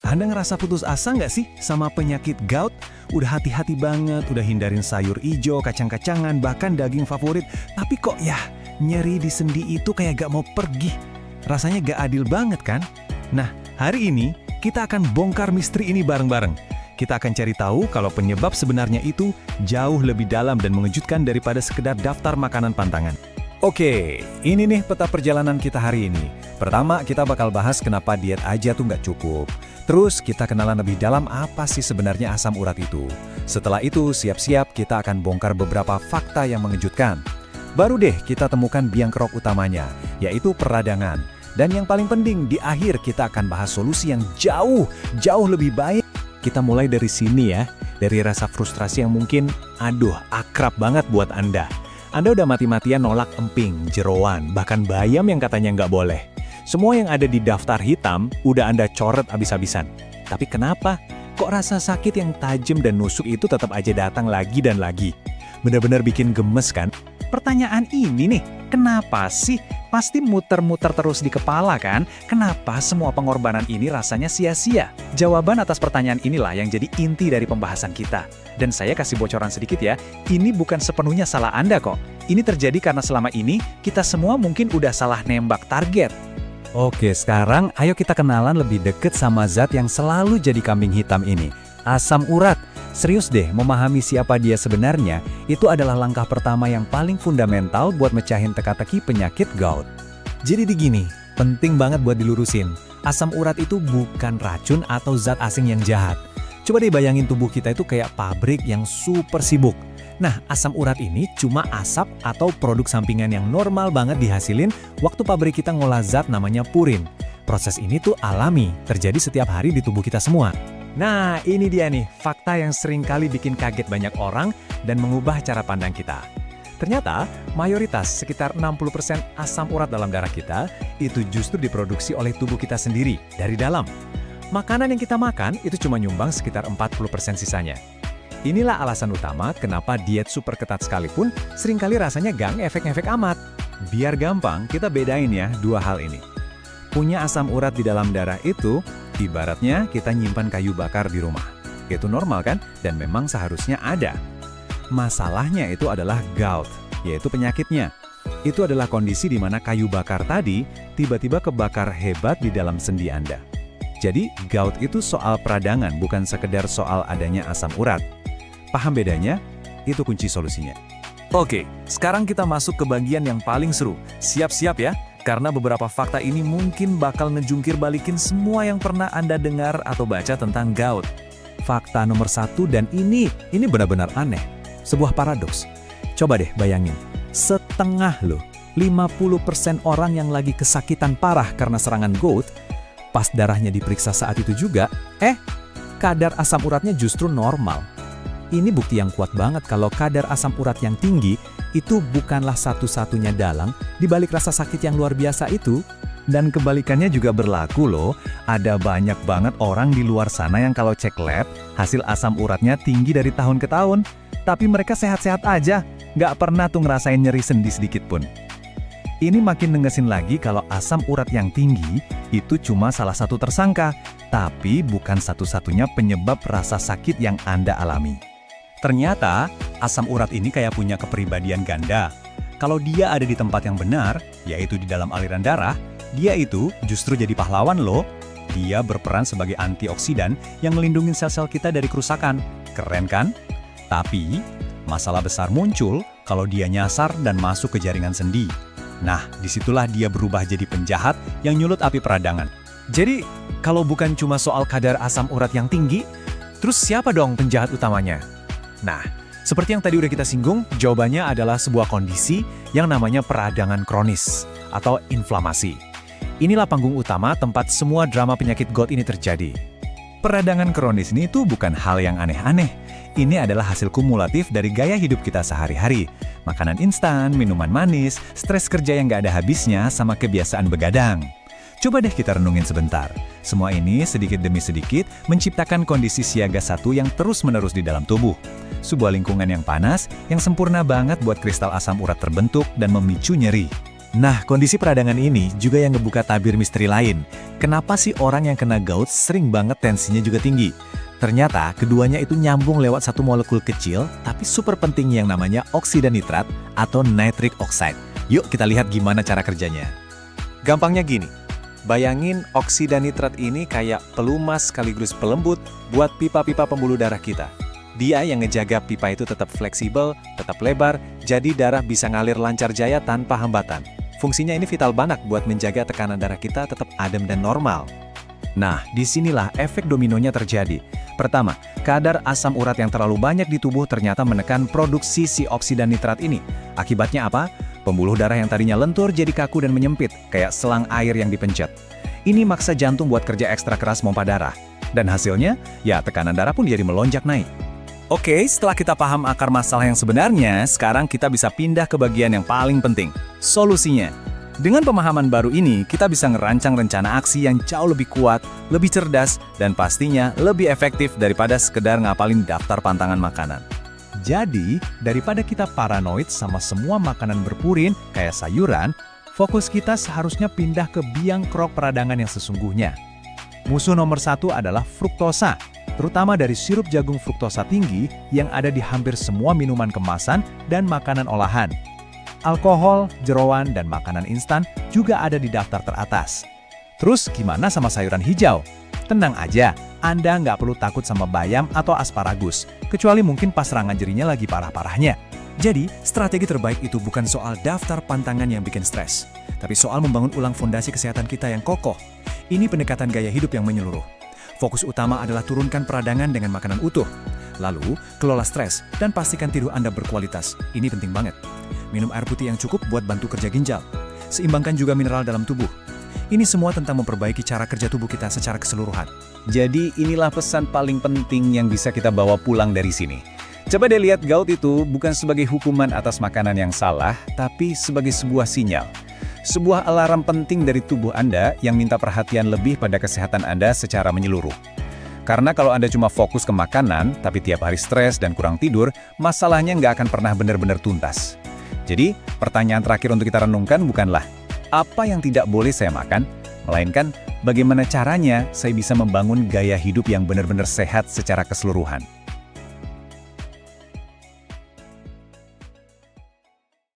Anda ngerasa putus asa nggak sih sama penyakit gout? Udah hati-hati banget, udah hindarin sayur ijo, kacang-kacangan, bahkan daging favorit. Tapi kok ya, nyeri di sendi itu kayak gak mau pergi. Rasanya gak adil banget kan? Nah, hari ini kita akan bongkar misteri ini bareng-bareng. Kita akan cari tahu kalau penyebab sebenarnya itu jauh lebih dalam dan mengejutkan daripada sekedar daftar makanan pantangan. Oke, ini nih peta perjalanan kita hari ini. Pertama, kita bakal bahas kenapa diet aja tuh nggak cukup. Terus, kita kenalan lebih dalam apa sih sebenarnya asam urat itu. Setelah itu, siap-siap kita akan bongkar beberapa fakta yang mengejutkan. Baru deh kita temukan biang kerok utamanya, yaitu peradangan. Dan yang paling penting, di akhir kita akan bahas solusi yang jauh lebih baik. Kita mulai dari sini ya, dari rasa frustrasi yang mungkin, akrab banget buat Anda. Anda udah mati-matian nolak emping, jeroan, bahkan bayam yang katanya nggak boleh. Semua yang ada di daftar hitam udah Anda coret abis-abisan. Tapi kenapa? Kok rasa sakit yang tajam dan nusuk itu tetap aja datang lagi dan lagi? Benar-benar bikin gemes kan? Pertanyaan ini nih, kenapa sih? Pasti muter-muter terus di kepala kan? Kenapa semua pengorbanan ini rasanya sia-sia? Jawaban atas pertanyaan inilah yang jadi inti dari pembahasan kita. Dan saya kasih bocoran sedikit ya, ini bukan sepenuhnya salah Anda kok. Ini terjadi karena selama ini kita semua mungkin udah salah nembak target. Oke, sekarang ayo kita kenalan lebih deket sama zat yang selalu jadi kambing hitam ini. Asam urat. Serius deh, memahami siapa dia sebenarnya, itu adalah langkah pertama yang paling fundamental buat mecahin teka-teki penyakit gout. Jadi begini, penting banget buat dilurusin. Asam urat itu bukan racun atau zat asing yang jahat. Coba deh bayangin tubuh kita itu kayak pabrik yang super sibuk. Nah, asam urat ini cuma asap atau produk sampingan yang normal banget dihasilin waktu pabrik kita ngolah zat namanya purin. Proses ini tuh alami, terjadi setiap hari di tubuh kita semua. Nah, ini dia nih, fakta yang sering kali bikin kaget banyak orang dan mengubah cara pandang kita. Ternyata, mayoritas sekitar 60% asam urat dalam darah kita itu justru diproduksi oleh tubuh kita sendiri, dari dalam. Makanan yang kita makan itu cuma nyumbang sekitar 40% sisanya. Inilah alasan utama kenapa diet super ketat sekalipun seringkali rasanya gak ngefek-ngefek amat. Biar gampang, kita bedain ya dua hal ini. Punya asam urat di dalam darah itu, ibaratnya kita nyimpan kayu bakar di rumah. Itu normal kan? Dan memang seharusnya ada. Masalahnya itu adalah gout, yaitu penyakitnya. Itu adalah kondisi di mana kayu bakar tadi tiba-tiba kebakar hebat di dalam sendi Anda. Jadi, gout itu soal peradangan, bukan sekedar soal adanya asam urat. Paham bedanya? Itu kunci solusinya. Oke, sekarang kita masuk ke bagian yang paling seru. Siap-siap ya, karena beberapa fakta ini mungkin bakal ngejungkir balikin semua yang pernah Anda dengar atau baca tentang gout. Fakta nomor 1 dan ini benar-benar aneh. Sebuah paradoks. Coba deh bayangin, setengah loh, 50% orang yang lagi kesakitan parah karena serangan gout, pas darahnya diperiksa saat itu juga, kadar asam uratnya justru normal. Ini bukti yang kuat banget kalau kadar asam urat yang tinggi itu bukanlah satu-satunya dalang di balik rasa sakit yang luar biasa itu. Dan kebalikannya juga berlaku loh, ada banyak banget orang di luar sana yang kalau cek lab, hasil asam uratnya tinggi dari tahun ke tahun. Tapi mereka sehat-sehat aja, nggak pernah tuh ngerasain nyeri sendi sedikit pun. Ini makin nengesin lagi kalau asam urat yang tinggi itu cuma salah satu tersangka, tapi bukan satu-satunya penyebab rasa sakit yang Anda alami. Ternyata, asam urat ini kayak punya kepribadian ganda. Kalau dia ada di tempat yang benar, yaitu di dalam aliran darah, dia itu justru jadi pahlawan loh. Dia berperan sebagai antioksidan yang melindungi sel-sel kita dari kerusakan. Keren kan? Tapi, masalah besar muncul kalau dia nyasar dan masuk ke jaringan sendi. Nah, disitulah dia berubah jadi penjahat yang nyulut api peradangan. Jadi, kalau bukan cuma soal kadar asam urat yang tinggi, terus siapa dong penjahat utamanya? Nah, seperti yang tadi udah kita singgung, jawabannya adalah sebuah kondisi yang namanya peradangan kronis atau inflamasi. Inilah panggung utama tempat semua drama penyakit gout ini terjadi. Peradangan kronis ini tuh bukan hal yang aneh-aneh. Ini adalah hasil kumulatif dari gaya hidup kita sehari-hari. Makanan instan, minuman manis, stres kerja yang gak ada habisnya, sama kebiasaan begadang. Coba deh kita renungin sebentar. Semua ini sedikit demi sedikit menciptakan kondisi siaga 1 yang terus-menerus di dalam tubuh. Sebuah lingkungan yang panas, yang sempurna banget buat kristal asam urat terbentuk dan memicu nyeri. Nah, kondisi peradangan ini juga yang ngebuka tabir misteri lain. Kenapa sih orang yang kena gout sering banget tensinya juga tinggi? Ternyata keduanya itu nyambung lewat satu molekul kecil, tapi super penting yang namanya oksida nitrat atau nitric oxide. Yuk kita lihat gimana cara kerjanya. Gampangnya gini, bayangin oksida nitrat ini kayak pelumas sekaligus pelembut buat pipa-pipa pembuluh darah kita. Dia yang ngejaga pipa itu tetap fleksibel, tetap lebar, jadi darah bisa ngalir lancar jaya tanpa hambatan. Fungsinya ini vital banget buat menjaga tekanan darah kita tetap adem dan normal. Nah, disinilah efek dominonya terjadi. Pertama, kadar asam urat yang terlalu banyak di tubuh ternyata menekan produksi si oksida nitrat ini. Akibatnya apa? Pembuluh darah yang tadinya lentur jadi kaku dan menyempit, kayak selang air yang dipencet. Ini maksa jantung buat kerja ekstra keras pompa darah. Dan hasilnya, ya tekanan darah pun jadi melonjak naik. Oke, setelah kita paham akar masalah yang sebenarnya, sekarang kita bisa pindah ke bagian yang paling penting, solusinya. Dengan pemahaman baru ini, kita bisa ngerancang rencana aksi yang jauh lebih kuat, lebih cerdas, dan pastinya lebih efektif daripada sekedar ngapalin daftar pantangan makanan. Jadi, daripada kita paranoid sama semua makanan berpurin, kayak sayuran, fokus kita seharusnya pindah ke biang kerok peradangan yang sesungguhnya. Musuh nomor satu adalah fruktosa, terutama dari sirup jagung fruktosa tinggi yang ada di hampir semua minuman kemasan dan makanan olahan. Alkohol, jeroan, dan makanan instan juga ada di daftar teratas. Terus gimana sama sayuran hijau? Tenang aja, Anda nggak perlu takut sama bayam atau asparagus, kecuali mungkin pas serangan jerinya lagi parah-parahnya. Jadi, strategi terbaik itu bukan soal daftar pantangan yang bikin stres, tapi soal membangun ulang fondasi kesehatan kita yang kokoh. Ini pendekatan gaya hidup yang menyeluruh. Fokus utama adalah turunkan peradangan dengan makanan utuh. Lalu, kelola stres dan pastikan tidur Anda berkualitas. Ini penting banget. Minum air putih yang cukup buat bantu kerja ginjal. Seimbangkan juga mineral dalam tubuh. Ini semua tentang memperbaiki cara kerja tubuh kita secara keseluruhan. Jadi, inilah pesan paling penting yang bisa kita bawa pulang dari sini. Coba deh lihat gout itu bukan sebagai hukuman atas makanan yang salah, tapi sebagai sebuah sinyal. Sebuah alarm penting dari tubuh Anda yang minta perhatian lebih pada kesehatan Anda secara menyeluruh. Karena kalau Anda cuma fokus ke makanan, tapi tiap hari stres dan kurang tidur, masalahnya nggak akan pernah benar-benar tuntas. Jadi, pertanyaan terakhir untuk kita renungkan bukanlah, apa yang tidak boleh saya makan? Melainkan, bagaimana caranya saya bisa membangun gaya hidup yang benar-benar sehat secara keseluruhan.